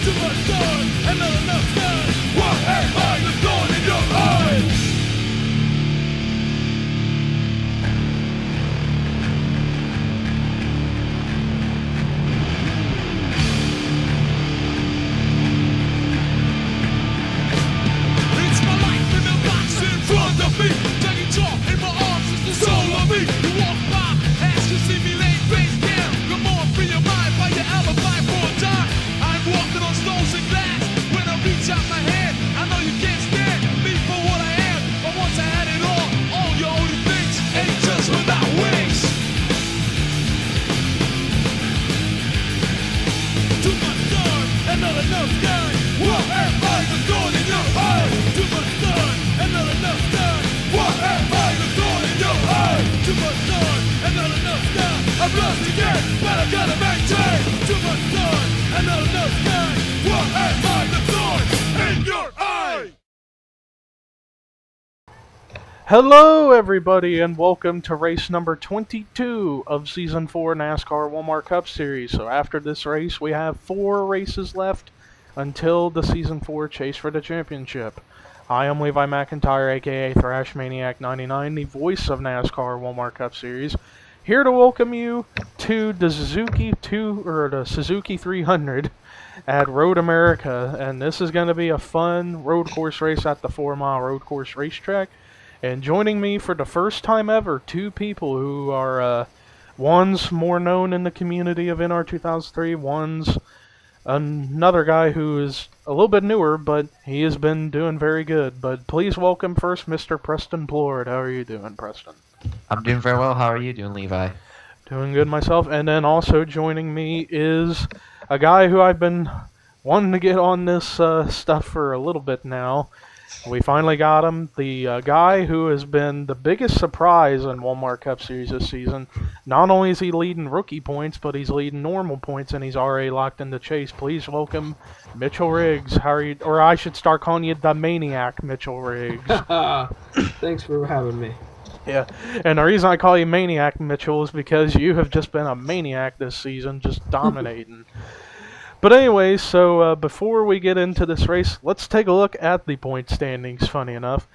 too much sun and not enough sun. What am I, the thorn in your eye? It's my life in the box in front of me. Taking talk in my arms is the soul of me. You walk by, as you see me laying face down. Come on, free your mind, find your alibi for a time. I'm walking on stones and glass. When I reach out my hand, I know you can't stand me for what I am. But once I had it all your only things ain't just without wings. Too much sun and not enough sky. What am I, the thorn in your eye? Too much sun and not enough sky. What am I, the thorn in your eye? Too much sun and not enough sky. I'm lost again, but I gotta maintain. Too much sun and not enough sky. What am I, the thorn in your eye? Hello everybody and welcome to race number 22 of Season 4 NASCAR Walmart Cup Series. So after this race we have 4 races left until the Season 4 chase for the championship. I am Levi McIntyre, aka Thrash Maniac 99, the voice of NASCAR Walmart Cup Series, here to welcome you to the Suzuki 300 at Road America, and this is going to be a fun road course race at the 4-mile road course racetrack. And joining me for the first time ever, 2 people who are one's more known in the community of NR2003, one's another guy who is a little bit newer, but he has been doing very good. But please welcome first Mr. Preston Plord. How are you doing, Preston? I'm doing very well. How are you doing, Levi? Doing good myself. And then also joining me is a guy who I've been wanting to get on this stuff for a little bit now. We finally got him. The guy who has been the biggest surprise in Walmart Cup Series this season. Not only is he leading rookie points, but he's leading normal points, and he's already locked in the chase. Please welcome Mitchell Riggs. How are you? Or I should start calling you the Maniac, Mitchell Riggs. Thanks for having me. Yeah, and the reason I call you Maniac, Mitchell, is because you have just been a maniac this season, just dominating. But anyway, so before we get into this race, let's take a look at the point standings, funny enough.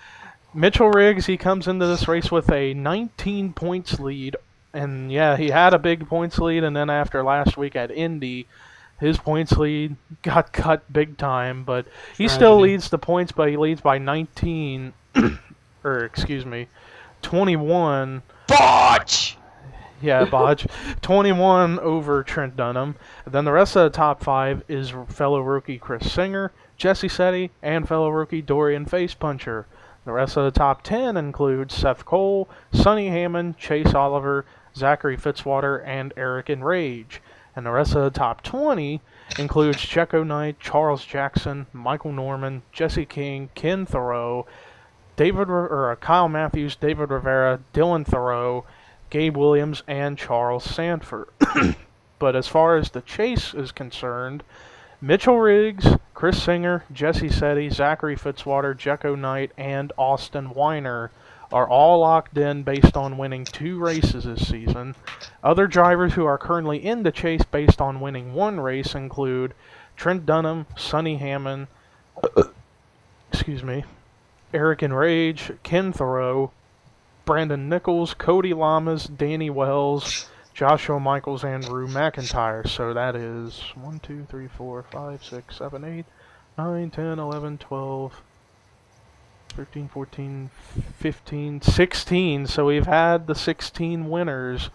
Mitchell Riggs, he comes into this race with a 19 points lead. And yeah, he had a big points lead, and then after last week at Indy, his points lead got cut big time. But he still leads the points, but he leads by 19, or excuse me, 21. Botch! Yeah, Bodge. 21 over Trent Dunham. Then the rest of the top 5 is fellow rookie Chris Singer, Jesse Setti, and fellow rookie Dorian Facepuncher. The rest of the top 10 includes Seth Cole, Sonny Hammond, Chase Oliver, Zachary Fitzwater, and Eric Enrage. And the rest of the top 20 includes Checo Knight, Charles Jackson, Michael Norman, Jesse King, Ken Thoreau, Kyle Matthews, David Rivera, Dylan Thoreau, Gabe Williams, and Charles Sanford. But as far as the chase is concerned, Mitchell Riggs, Chris Singer, Jesse Setti, Zachary Fitzwater, Checo Knight, and Austin Weiner are all locked in based on winning 2 races this season. Other drivers who are currently in the chase based on winning 1 race include Trent Dunham, Sonny Hammond, excuse me, Eric Enrage, Ken Thoreau, Brandon Nichols, Cody Lamas, Danny Wells, Joshua Michaels, and Rue McIntyre. So that is 1, 2, 3, 4, 5, 6, 7, 8, 9, 10, 11, 12, 13, 14, 15, 16. So we've had the 16 winners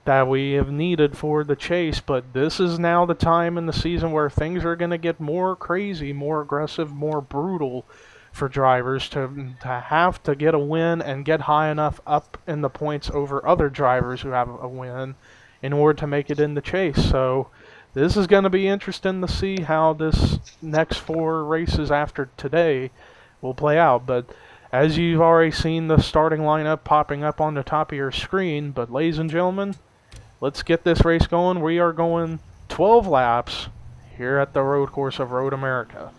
that we have needed for the chase. But this is now the time in the season where things are going to get more crazy, more aggressive, more brutal for drivers to have to get a win and get high enough up in the points over other drivers who have a win in order to make it in the chase. So this is going to be interesting to see how this next 4 races after today will play out. But as you've already seen the starting lineup popping up on the top of your screen, but ladies and gentlemen, let's get this race going. We are going 12 laps here at the road course of Road America.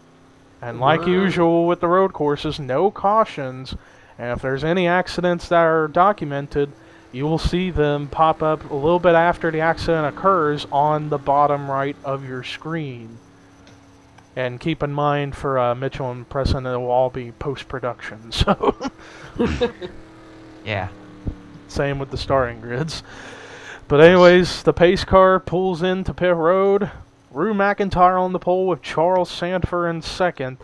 And like usual with the road courses, no cautions. And if there's any accidents that are documented, you will see them pop up a little bit after the accident occurs on the bottom right of your screen. And keep in mind for Mitchell and Preston, it will all be post-production. So, Yeah. same with the starting grids. But anyways, the pace car pulls into pit road. Rue McIntyre on the pole with Charles Sanford in second.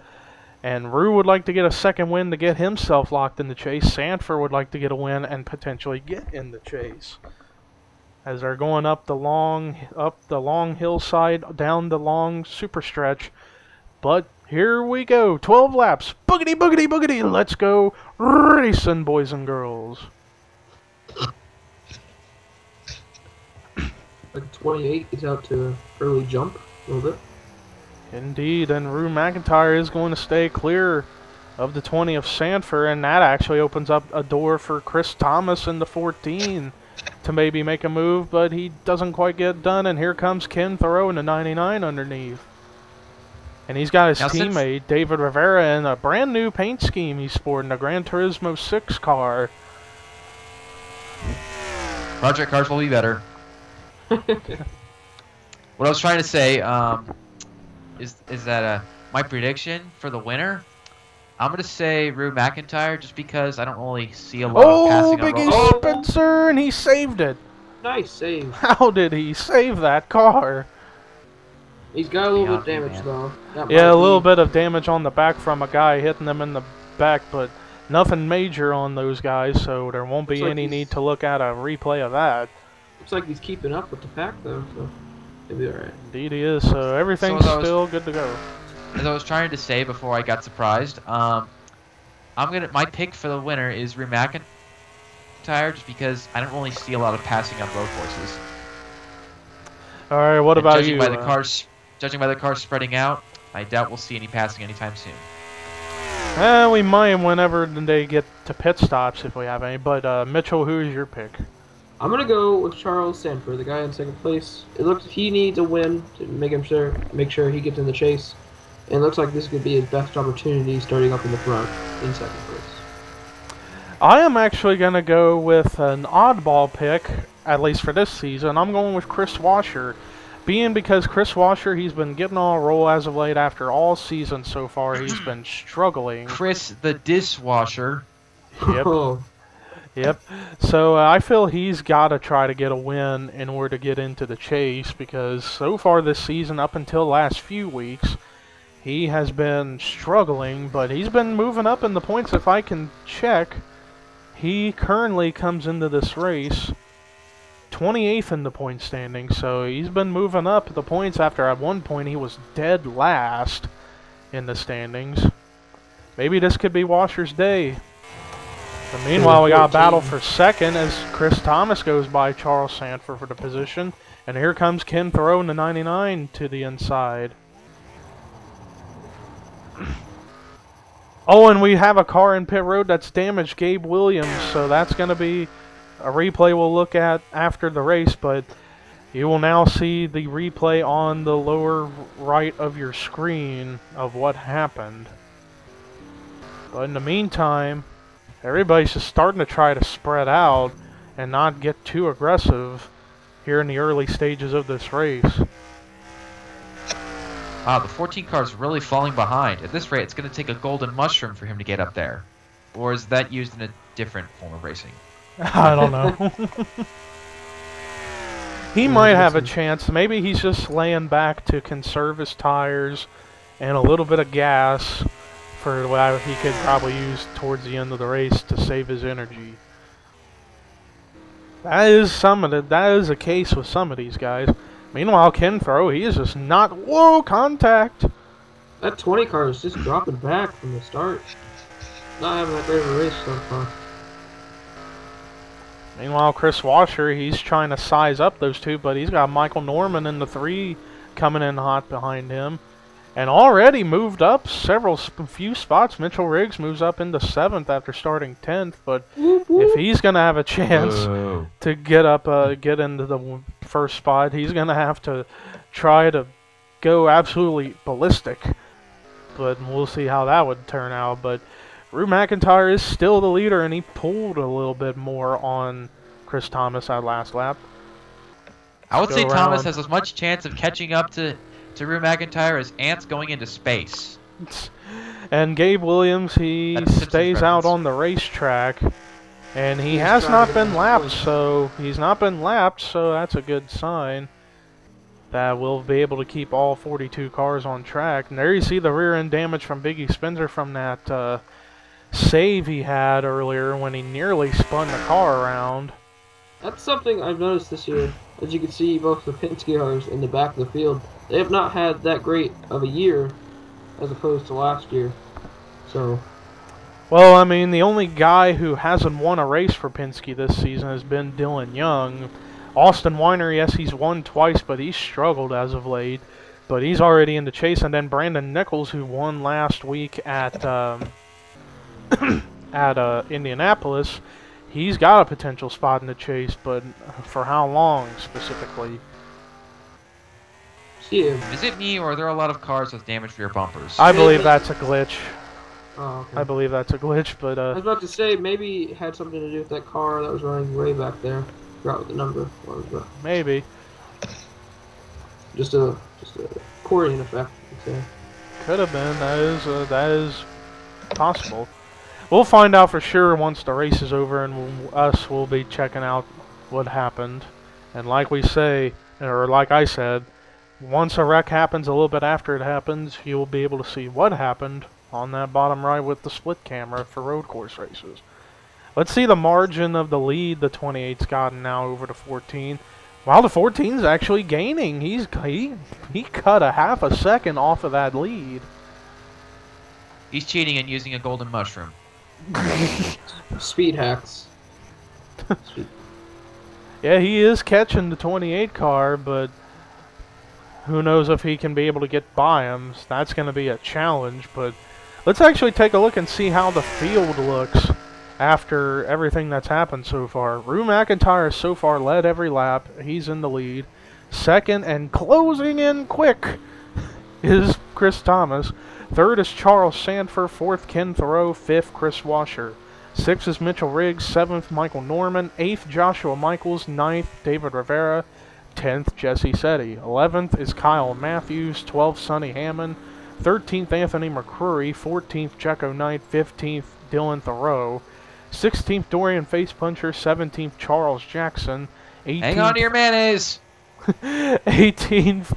And Rue would like to get a second win to get himself locked in the chase. Sanford would like to get a win and potentially get in the chase. As they're going up the long hillside, down the long super stretch. But here we go, 12 laps. Boogity, boogity, boogity. Let's go racing, boys and girls. Like 28 gets out to an early jump a little bit. Indeed, and Rue McIntyre is going to stay clear of the 20 of Sanford, and that actually opens up a door for Chris Thomas in the 14 to maybe make a move, but he doesn't quite get done, and here comes Ken Thoreau in the 99 underneath. And he's got his teammate, David Rivera, in a brand new paint scheme he's sporting, a Gran Turismo 6 car. Project cars will be better. What I was trying to say is that my prediction for the winner, I'm going to say Rue McIntyre just because I don't really see a lot of passing on Biggie road. Spencer, and he saved it. Nice save. How did he save that car? He's got a little bit of damage, though. Yeah, a little bit of damage on the back from a guy hitting them in the back, but nothing major on those guys, so there won't be any need to look at a replay of that. Looks like he's keeping up with the pack, though, so he'll be alright. Indeed he is, so everything's still good to go. As I was trying to say before I got surprised, my pick for the winner is Rue McIntyre just because I don't really see a lot of passing on road courses. Alright, what about judging you? Judging by the cars spreading out, I doubt we'll see any passing anytime soon. We might whenever they get to pit stops if we have any, but Mitchell, who is your pick? I'm gonna go with Charles Sanford, the guy in second place. It looks he needs a win to make sure he gets in the chase. And it looks like this could be his best opportunity starting up in the front in second place. I am actually going to go with an oddball pick, at least for this season. I'm going with Chris Washer. Because Chris Washer, he's been getting on a roll as of late after all season so far. He's been struggling. Chris the dishwasher. Yep. Yep. So I feel he's got to try to get a win in order to get into the chase because so far this season, up until the last few weeks, he has been struggling, but he's been moving up in the points. If I can check, he currently comes into this race 28th in the point standing, so he's been moving up the points after at one point he was dead last in the standings. Maybe this could be Washer's day. But meanwhile, we got a battle for second as Chris Thomas goes by Charles Sanford for the position, and here comes Ken Thoreau in the 99 to the inside. Oh, and we have a car in pit road that's damaged, Gabe Williams, so that's going to be a replay we'll look at after the race, but you will now see the replay on the lower right of your screen of what happened. But in the meantime, everybody's just starting to try to spread out and not get too aggressive here in the early stages of this race. Wow, the 14 car is really falling behind. At this rate, it's going to take a golden mushroom for him to get up there. Or is that used in a different form of racing? I don't know. He might have a chance. Maybe he's just laying back to conserve his tires and a little bit of gas for what he could probably use towards the end of the race to save his energy. That is a case with some of these guys. Meanwhile, Ken Thoreau, he is just not... Whoa, contact! That 20 car is just dropping back from the start. Not having that great of a race so far. Meanwhile, Chris Washer, he's trying to size up those two, but he's got Michael Norman in the 3 coming in hot behind him. And already moved up few spots. Mitchell Riggs moves up into 7th after starting 10th, but if he's going to have a chance to get into the first spot, he's going to have to try to go absolutely ballistic. But we'll see how that would turn out. But Rue McIntyre is still the leader, and he pulled a little bit more on Chris Thomas that last lap. I would say Thomas has as much chance of catching up to to Rue McIntyre is ants going into space. And Gabe Williams, he That's a Simpsons stays out reference. on the racetrack, and he He's has trying not to been get lapped, points. so that's a good sign that we'll be able to keep all 42 cars on track. And there you see the rear end damage from Biggie Spencer from that save he had earlier when he nearly spun the car around. That's something I've noticed this year. As you can see, both the Penske cars in the back of the field, they have not had that great of a year as opposed to last year. So, Well, I mean, the only guy who hasn't won a race for Penske this season has been Dylan Young. Austin Weiner, yes, he's won twice, but he's struggled as of late. But he's already in the chase. And then Brandon Nichols, who won last week at Indianapolis, he's got a potential spot in the chase, but for how long specifically? yeah. Is it me, or are there a lot of cars with damaged rear bumpers? I believe that's a glitch. Oh, okay. I believe that's a glitch, but I was about to say, maybe it had something to do with that car that was running way back there. Forgot what the number was, but maybe. just a accordion effect, I'd say. Could have been. That is possible. We'll find out for sure once the race is over, and we'll be checking out what happened. And like we say, or like I said, once a wreck happens, a little bit after it happens, you'll be able to see what happened on that bottom right with the split camera for road course races. Let's see the margin of the lead the 28's gotten now over the 14. Wow, the 14's actually gaining. He cut a half a second off of that lead. He's cheating and using a golden mushroom. Speed hacks. Yeah, he is catching the 28 car, but who knows if he can be able to get by him. That's going to be a challenge, but let's actually take a look and see how the field looks after everything that's happened so far. Rue McIntyre so far led every lap. He's in the lead. Second and closing in quick is Chris Thomas. Third is Charles Sanford. Fourth, Ken Thoreau. Fifth, Chris Washer. Sixth is Mitchell Riggs. Seventh, Michael Norman. Eighth, Joshua Michaels. Ninth, David Rivera. 10th, Jesse Setti. 11th is Kyle Matthews. 12th, Sonny Hammond. 13th, Anthony McCrory. 14th, Jecko Knight. 15th, Dylan Thoreau. 16th, Dorian Facepuncher. 17th, Charles Jackson. 18th, Hang on to your mayonnaise! 18th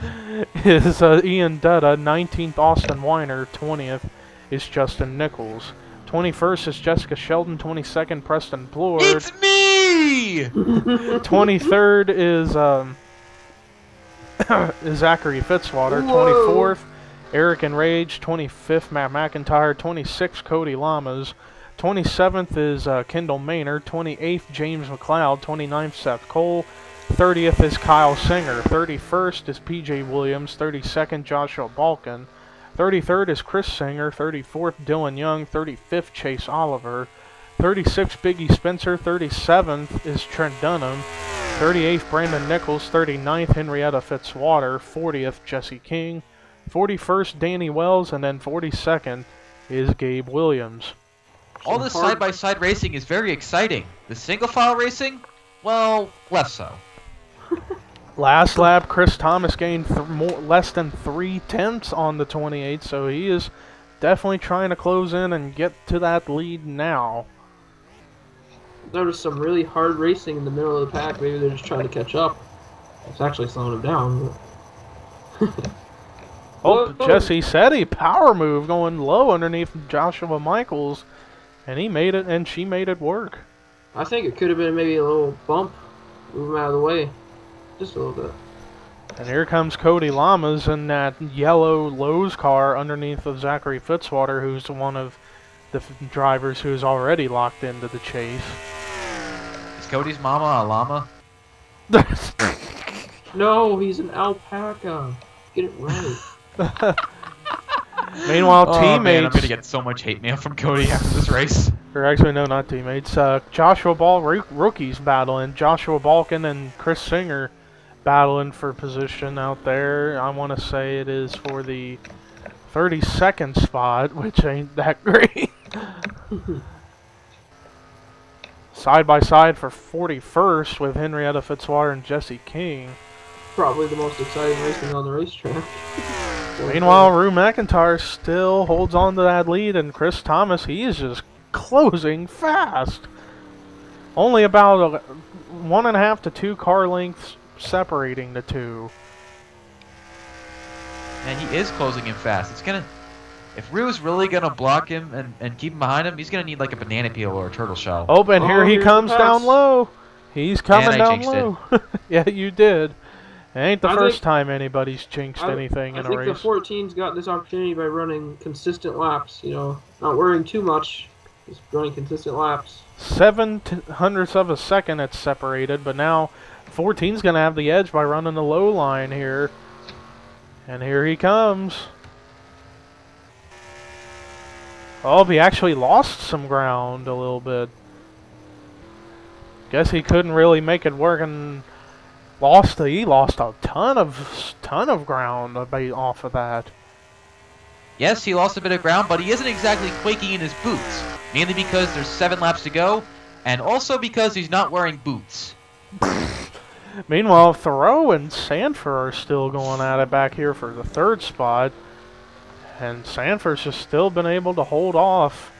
is Ian Dutta. 19th, Austin Weiner. 20th is Justin Nichols. 21st is Jessica Sheldon. 22nd, Preston Plord. It's me! 23rd is is Zachary Fitzwater. Whoa. 24th, Eric Enrage. 25th, Matt McIntyre. 26th, Cody Lamas. 27th is Kendall Maynard. 28th, James McLeod. 29th, Seth Cole. 30th is Kyle Singer. 31st is PJ Williams. 32nd, Joshua Balkin. 33rd is Chris Singer. 34th, Dylan Young. 35th, Chase Oliver. 36th, Biggie Spencer. 37th is Trent Dunham. 38th, Brandon Nichols. 39th, Henrietta Fitzwater. 40th, Jesse King. 41st, Danny Wells. And then 42nd is Gabe Williams. All this side-by-side racing is very exciting. The single-file racing? Well, less so. Last lap, Chris Thomas gained less than 3/10 on the 28, so he is definitely trying to close in and get to that lead now. Noticed some really hard racing in the middle of the pack. Maybe they're just trying to catch up. It's actually slowing them down. Oh, Jesse Setti, power move going low underneath Joshua Michaels, and he made it, and she made it work. I think it could have been maybe a little bump. Move him out of the way. Just a little bit. And here comes Cody Lamas in that yellow Lowe's car underneath of Zachary Fitzwater, who's one of the drivers who's already locked into the chase. Is Cody's mama a llama? No, he's an alpaca. Get it right. Meanwhile, Oh man, I'm teammates, gonna get so much hate mail from Cody after this race. or actually no, not teammates, Joshua rookies battling, Joshua Balkin and Chris Singer battling for position out there. I want to say it is for the 32nd spot, which ain't that great. Side by side for 41st with Henrietta Fitzwater and Jesse King. probably the most exciting racing on the racetrack. Meanwhile, Rue McIntyre still holds on to that lead, and Chris Thomas, he is just closing fast. Only about 1.5 to 2 car lengths separating the two. And he is closing in fast. It's gonna, if Rue's really gonna block him and keep him behind him, he's gonna need like a banana peel or a turtle shell. Oh, and here he here's comes the pass. down low. He's coming And I down jinxed low. Yeah, you did. It ain't the I first think- time anybody's jinxed anything in a I think race. the 14's got this opportunity by running consistent laps. You know, not worrying too much, just running consistent laps. 0.07 of a second it's separated, but now 14's going to have the edge by running the low line here. And here he comes. Oh, he actually lost some ground a little bit. Guess he couldn't really make it work, and he lost a ton of ground off of that. Yes, he lost a bit of ground, but he isn't exactly quaking in his boots. Mainly because there's 7 laps to go, and also because he's not wearing boots. Meanwhile, Thoreau and Sanford are still going at it back here for the 3rd spot. And Sanford's just still been able to hold off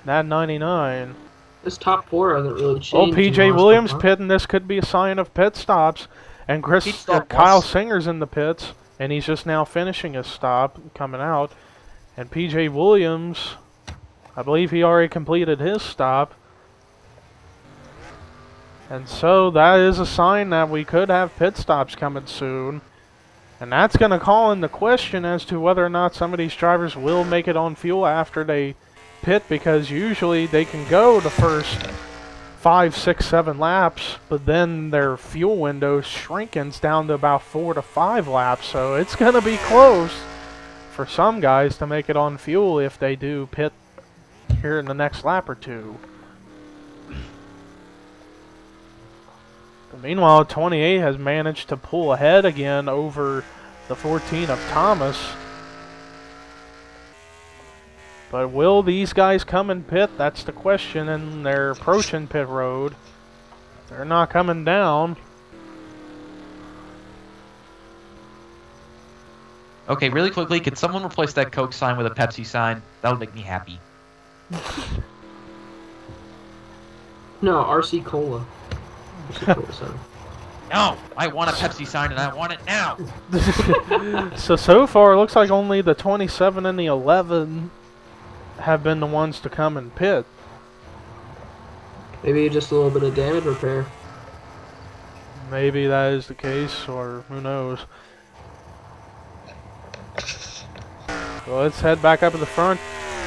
that 99. This top 4 hasn't really changed. Oh, in the P.J. last Williams couple pitting. This could be a sign of pit stops. And Pit stop, Kyle boss. Singer's in the pits, and he's just now finishing his stop, coming out. And P.J. Williams, I believe he already completed his stop. And so that is a sign that we could have pit stops coming soon. And that's going to call into question as to whether or not some of these drivers will make it on fuel after they pit, because usually they can go the first 5, 6, 7 laps, but then their fuel window shrinkens down to about 4 to 5 laps. So it's going to be close for some guys to make it on fuel if they do pit here in the next lap or two. But meanwhile, 28 has managed to pull ahead again over the 14 of Thomas. But will these guys come and pit? That's the question, and they're approaching pit road. They're not coming down. Okay, really quickly, could someone replace that Coke sign with a Pepsi sign? That would make me happy. No, RC Cola. RC Cola sign. No, I want a Pepsi sign and I want it now. So far, it looks like only the 27 and the 11 have been the ones to come and pit. Maybe just a little bit of damage repair. Maybe that is the case, or who knows. So let's head back up to the front.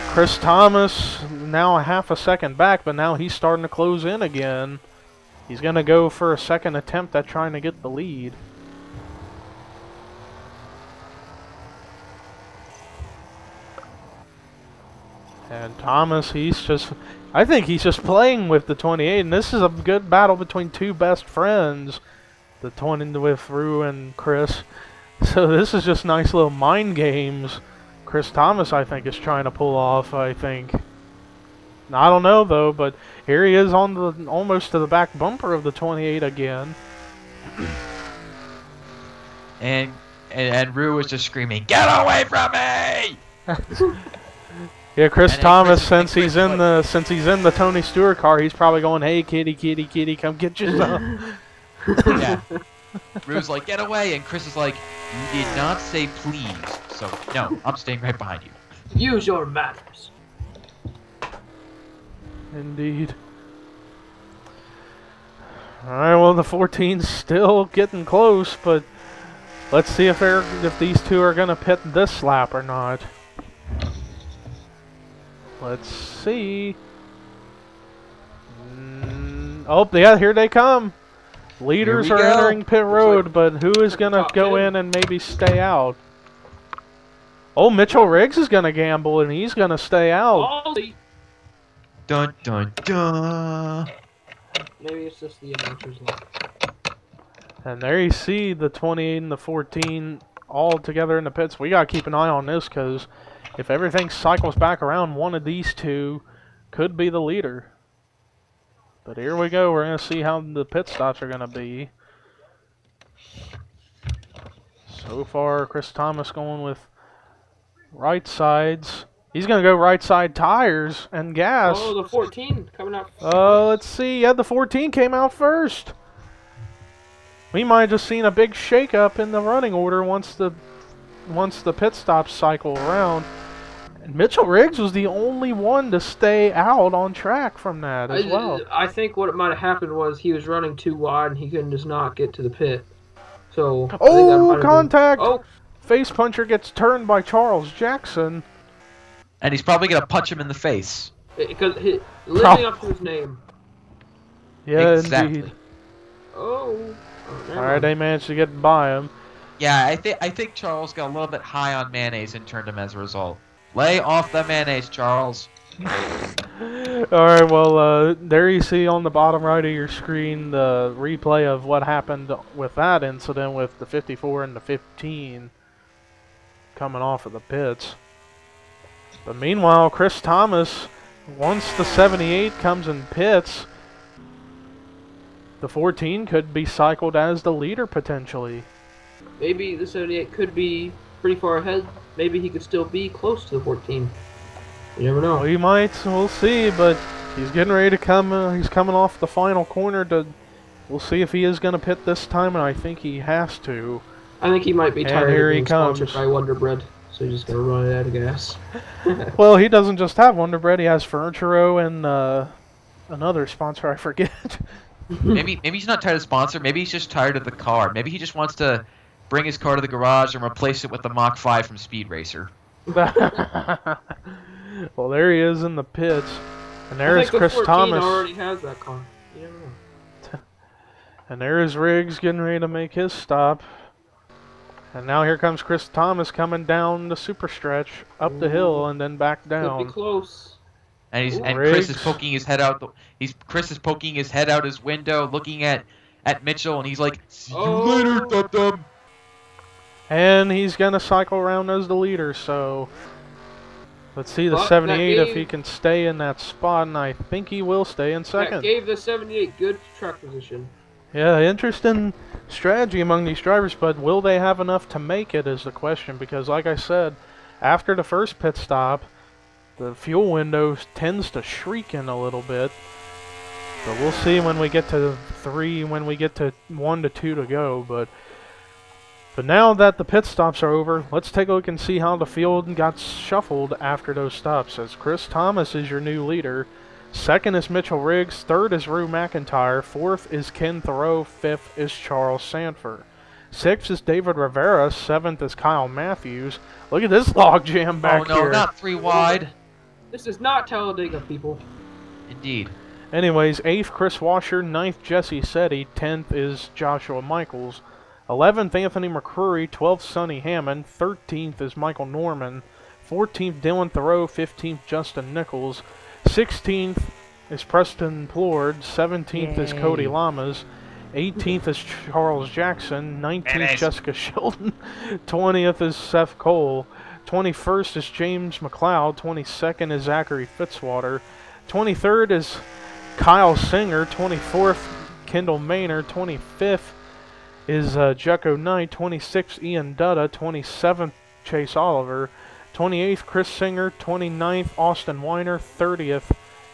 Chris Thomas now a half a second back, but now he's starting to close in again. He's going to go for a second attempt at trying to get the lead. And Thomas, I think he's just playing with the 28, and this is a good battle between two best friends, the 20 with Rue and Chris. So this is just nice little mind games Chris Thomas, I think, is trying to pull off, I think. I don't know, though, but here he is on the almost to the back bumper of the 28 again. And Rue was just screaming, "Get away from me!" Yeah, Chris And then Thomas, Chris- since and he's Chris in the Tony Stewart car, he's probably going, "Hey, kitty, kitty, kitty, come get yourself." Yeah. Rue's like, "Get away," and Chris is like, "You did not say please, so no, I'm staying right behind you." Use your manners. Indeed. Alright, well, the 14's still getting close, but let's see if these two are going to pit this lap or not. Let's see. Oh, yeah, here they come. Leaders Here are we go. entering pit road, but who is going to top go 10. in and maybe stay out? Oh, Mitchell Riggs is going to gamble, and he's going to stay out. Ballsy. Dun dun dun. Maybe it's just the announcer's luck. And there you see the 28 and the 14 all together in the pits. We got to keep an eye on this, because if everything cycles back around, one of these two could be the leader. But here we go. We're going to see how the pit stops are going to be. So far, Chris Thomas going with right sides. He's going to go right side tires and gas. Oh, the 14 coming out. Let's see. Yeah, the 14 came out first. We might have just seen a big shakeup in the running order once the pit stops cycle around. And Mitchell Riggs was the only one to stay out on track from that as well. I think what might have happened was he was running too wide and he couldn't just not get to the pit. So I think that might have contact! been, Face puncher gets turned by Charles Jackson. And he's probably going to punch him in the face. Because living up to his name. Yeah, Exactly. indeed. Oh. Alright, they managed to get by him. Yeah, I think Charles got a little bit high on mayonnaise and turned him as a result. Lay off the mayonnaise, Charles. Alright, well, there you see on the bottom right of your screen the replay of what happened with that incident with the 54 and the 15 coming off of the pits. But meanwhile, Chris Thomas, once the 78 comes in pits, the 14 could be cycled as the leader potentially. Maybe the 78 could be pretty far ahead. Maybe he could still be close to the 14. You never know. We might, we'll see, but he's getting ready to come, he's coming off the final corner to, we'll see if he is going to pit this time, and I think he has to. I think he might be And tired here of he being sponsored comes. by Wonder Bread, so he's just going to run it out of gas. Well, he doesn't just have Wonder Bread, he has Furnituro and another sponsor, I forget. Maybe he's not tired of the sponsor. Maybe he's just tired of the car. Maybe he just wants to bring his car to the garage and replace it with the Mach 5 from Speed Racer. Well, there he is in the pits. And there I is think Chris the 14 Thomas. already has that car. You never know. And there is Riggs getting ready to make his stop. And now here comes Chris Thomas coming down the super stretch, up the hill, and then back Could down. be close. And Riggs. Chris is poking his head out. Chris is poking his head out his window, looking at Mitchell, and he's like, "See you later, dum-dum." And he's going to cycle around as the leader, so let's see the But that 78 if gave- he can stay in that spot, and I think he will stay in That second. gave the 78 good track position. Yeah, interesting strategy among these drivers, but will they have enough to make it is the question, because like I said, after the first pit stop, the fuel window tends to shriek-in a little bit. But we'll see when we get to 3, when we get to 1 to 2 to go, but now that the pit stops are over, let's take a look and see how the field got shuffled after those stops. As Chris Thomas is your new leader, second is Mitchell Riggs, third is Rue McIntyre, fourth is Ken Thoreau, fifth is Charles Sanford. Sixth is David Rivera, seventh is Kyle Matthews. Look at this log jam back Oh no, here. not 3 wide. This is not Talladega, people. Indeed. Anyways, 8th Chris Washer, 9th Jesse Setti, 10th is Joshua Michaels, 11th Anthony McCrory, 12th Sonny Hammond, 13th is Michael Norman, 14th Dylan Thoreau, 15th Justin Nichols, 16th is Preston Plord, 17th is Cody Lamas, 18th is Charles Jackson, 19th Jessica Sheldon, 20th is Seth Cole, 21st is James McLeod, 22nd is Zachary Fitzwater, 23rd is Kyle Singer, 24th Kendall Maynard, 25th is Jecko Knight, 26th Ian Dutta, 27th Chase Oliver, 28th Chris Singer, 29th Austin Weiner, 30th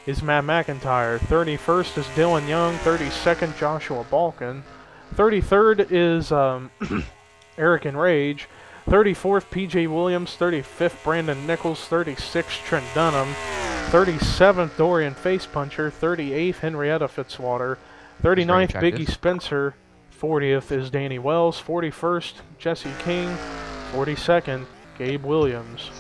is Matt McIntyre, 31st is Dylan Young, 32nd Joshua Balkin, 33rd is Eric Enrage, 34th PJ Williams, 35th Brandon Nichols, 36th Trent Dunham, 37th Dorian Facepuncher, 38th Henrietta Fitzwater, 39th Biggie Spencer, 40th is Danny Wells, 41st Jesse King, 42nd Gabe Williams.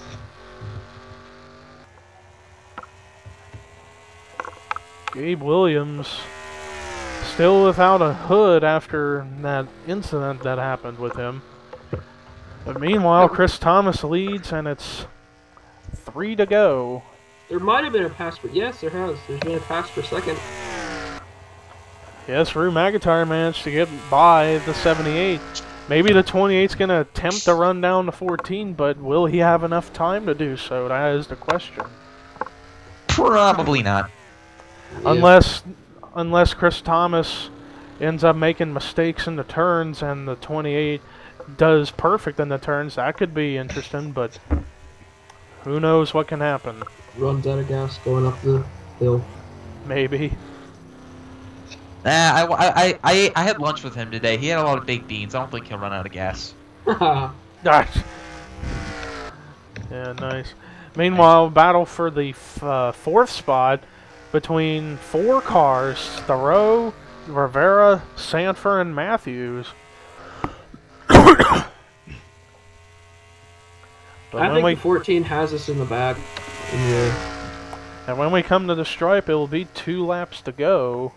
Gabe Williams still without a hood after that incident that happened with him. But meanwhile, Chris Thomas leads, and it's 3 to go. There might have been a pass for... Yes, there has. There's been a pass for second. Yes, Rue McIntyre managed to get by the 78. Maybe the 28's going to attempt to run down the 14, but will he have enough time to do so? That is the question. Probably not. Yeah. Unless Chris Thomas ends up making mistakes in the turns and the 28 does perfect in the turns, that could be interesting, but who knows what can happen. Runs out of gas going up the hill. Maybe. I had lunch with him today. He had a lot of baked beans. I don't think he'll run out of gas. Gosh. Yeah, nice. Meanwhile, battle for the fourth spot between 4 cars, Thoreau, Rivera, Sanford, and Matthews. I think the 14 has us in the back. And when we come to the stripe, it will be 2 laps to go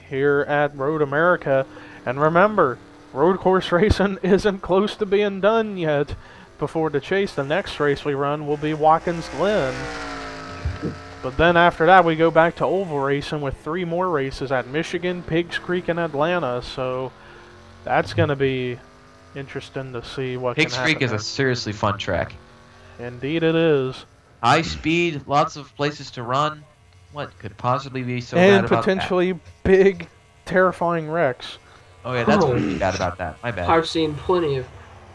here at Road America. And remember, road course racing isn't close to being done yet. Before the chase, the next race we run will be Watkins Glen. But then after that, we go back to oval racing with 3 more races at Michigan, Pigs Creek, and Atlanta. So that's going to be interesting to see what Pigs can happen. Creek is a seriously fun track. Indeed it is. High speed, lots of places to run. What could possibly be so and bad about potentially big, terrifying wrecks. that? Oh yeah, that's what would be bad about that. My bad. I've seen plenty of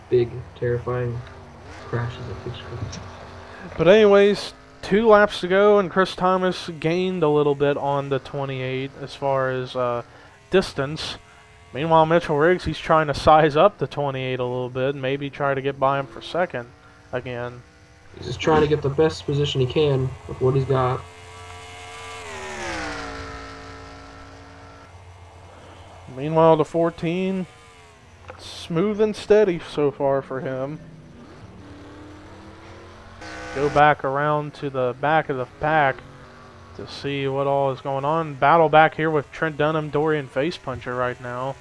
big, terrifying crashes at Pigs Creek. But anyways, 2 laps to go, and Chris Thomas gained a little bit on the 28 as far as distance. Meanwhile, Mitchell Riggs, he's trying to size up the 28 a little bit, and maybe try to get by him for second again. He's just trying to get the best position he can with what he's got. Meanwhile, the 14, smooth and steady so far for him. Go back around to the back of the pack to see what all is going on. Battle back here with Trent Dunham, Dorian Face Puncher right now.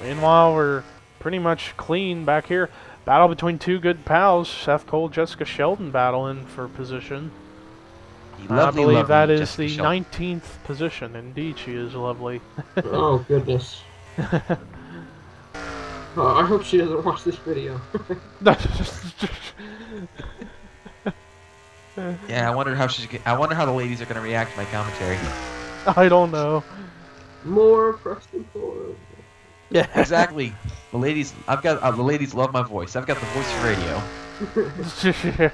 Meanwhile, we're pretty much clean back here. Battle between 2 good pals, Seth Cole, Jessica Sheldon battling for position. I believe that is the 19th position. Indeed, she is lovely. Oh, goodness. I hope she doesn't watch this video. Yeah, I wonder how the ladies are going to react to my commentary. I don't know. More Preston Ford. Yeah, Exactly. The ladies, the ladies love my voice. I've got the voice for radio.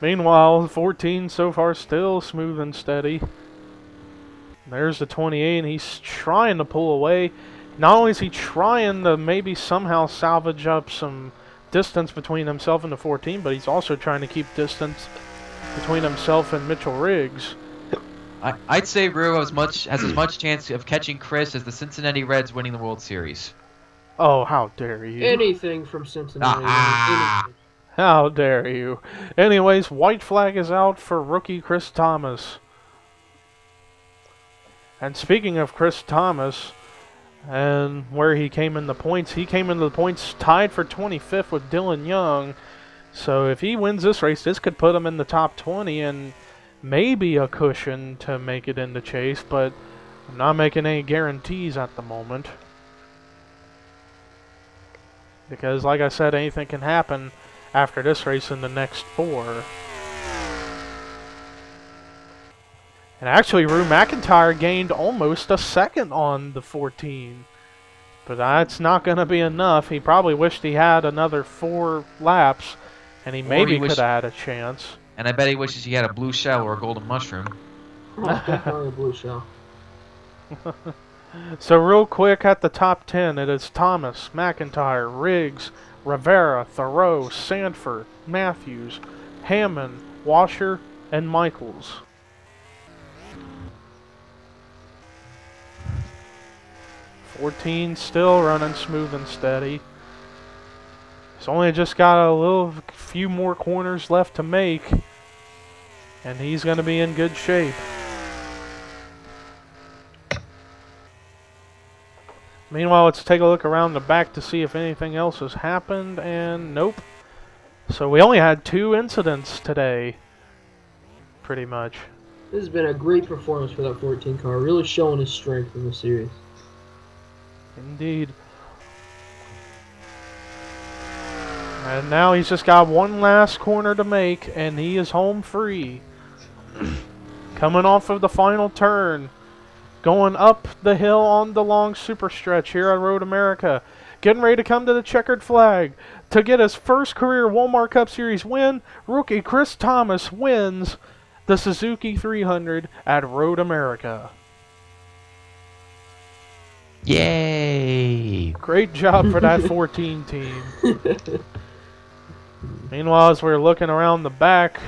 Meanwhile, 14 so far still smooth and steady. There's the 28, and he's trying to pull away. Not only is he trying to maybe somehow salvage up some distance between himself and the 14, but he's also trying to keep distance between himself and Mitchell Riggs. I'd say Rue has as much chance of catching Chris as the Cincinnati Reds winning the World Series. Oh, how dare you. Anything from Cincinnati. Anything. How dare you. Anyways, white flag is out for rookie Chris Thomas. And speaking of Chris Thomas, and where he came in the points, he came into the points tied for 25th with Dylan Young. So if he wins this race, this could put him in the top 20 and maybe a cushion to make it in the chase, but I'm not making any guarantees at the moment. Because, like I said, anything can happen after this race in the next 4. And actually, Rue McIntyre gained almost a second on the 14. But that's not going to be enough. He probably wished he had another 4 laps, and he maybe could have had a chance. And I bet he wishes he had a blue shell or a golden mushroom. Oh, definitely a blue shell. So real quick at the top 10, it is Thomas, McIntyre, Riggs, Rivera, Thoreau, Sanford, Matthews, Hammond, Washer, and Michaels. Still running smooth and steady. He's only just got a few more corners left to make, and he's going to be in good shape. Meanwhile, let's take a look around the back to see if anything else has happened, and nope. So we only had 2 incidents today, pretty much. This has been a great performance for that 14 car, really showing his strength in the series. Indeed. And now he's just got one last corner to make, and he is home free. Coming off of the final turn, going up the hill on the long super stretch here at Road America. Getting ready to come to the checkered flag. To get his first career Walmart Cup Series win, rookie Chris Thomas wins the Suzuki 300 at Road America. Yay! Great job for that 14 team. Meanwhile, as we're looking around the back,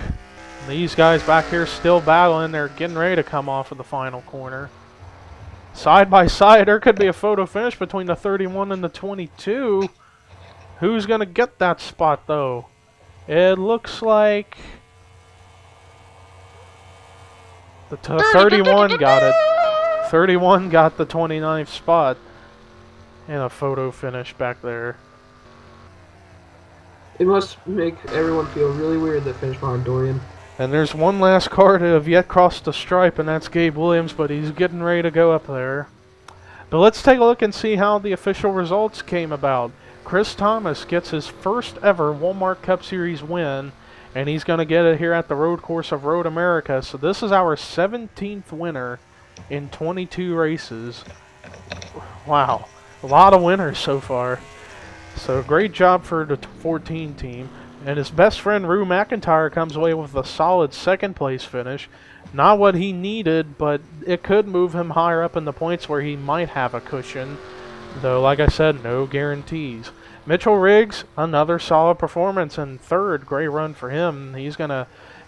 these guys back here still battling. They're getting ready to come off of the final corner. Side by side, there could be a photo finish between the 31 and the 22. Who's going to get that spot, though? It looks like the 31 got it. 31 got the 29th spot. And a photo finish back there. It must make everyone feel really weird that finished behind Dorian. And there's one last car to have yet crossed the stripe, and that's Gabe Williams, but he's getting ready to go up there. But let's take a look and see how the official results came about. Chris Thomas gets his first ever Walmart Cup Series win, and he's going to get it here at the road course of Road America. So this is our 17th winner in 22 races. Wow, a lot of winners so far. So great job for the 14 team. And his best friend Rue McIntyre comes away with a solid second place finish. Not what he needed, but it could move him higher up in the points where he might have a cushion. Though, like I said, no guarantees. Mitchell Riggs, another solid performance in third. Great run for him. He's going to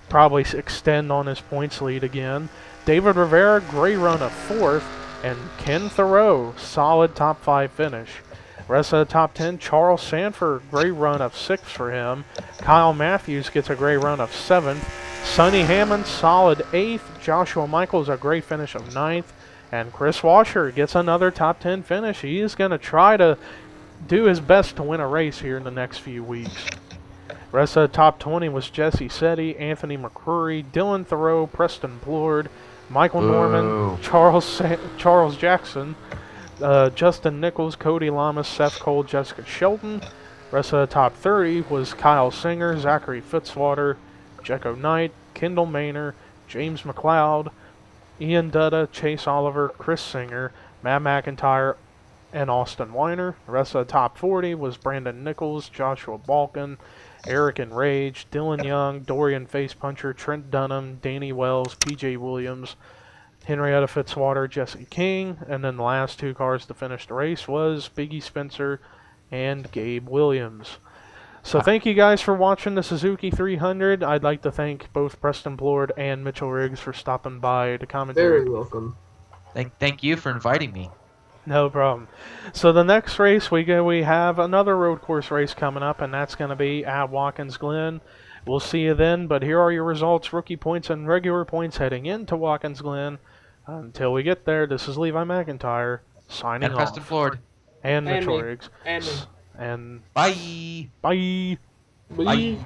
probably extend on his points lead again. David Rivera, great run of fourth. And Ken Thoreau, solid top 5 finish. Rest of the top 10, Charles Sanford, great run of 6th for him. Kyle Matthews gets a great run of 7th. Sonny Hammond, solid 8th. Joshua Michaels, a great finish of 9th. And Chris Washer gets another top 10 finish. He is going to try to do his best to win a race here in the next few weeks. Rest of the top 20 was Jesse Setti, Anthony McCrory, Dylan Thoreau, Preston Plord, Michael Norman, Charles Jackson, Justin Nichols, Cody Lamas, Seth Cole, Jessica Shelton. Rest of the top 30 was Kyle Singer, Zachary Fitzwater, Jecko Knight, Kendall Maynor, James McLeod, Ian Dutta, Chase Oliver, Chris Singer, Matt McIntyre, and Austin Weiner. The rest of the top 40 was Brandon Nichols, Joshua Balkin, Eric Enrage, Dylan Young, Dorian Facepuncher, Trent Dunham, Danny Wells, PJ Williams, Henrietta Fitzwater, Jesse King, and then the last 2 cars to finish the race was Biggie Spencer and Gabe Williams. So thank you guys for watching the Suzuki 300. I'd like to thank both Preston Plord and Mitchell Riggs for stopping by to commentary. Very welcome. Thank you for inviting me. No problem. So the next race we have another road course race coming up, and that's going to be at Watkins Glen. We'll see you then, but here are your results, rookie points and regular points heading into Watkins Glen. Until we get there, this is Levi McIntyre signing off. And Preston Ford. And Mitchell me. Riggs. And me. And Bye. bye. Bye.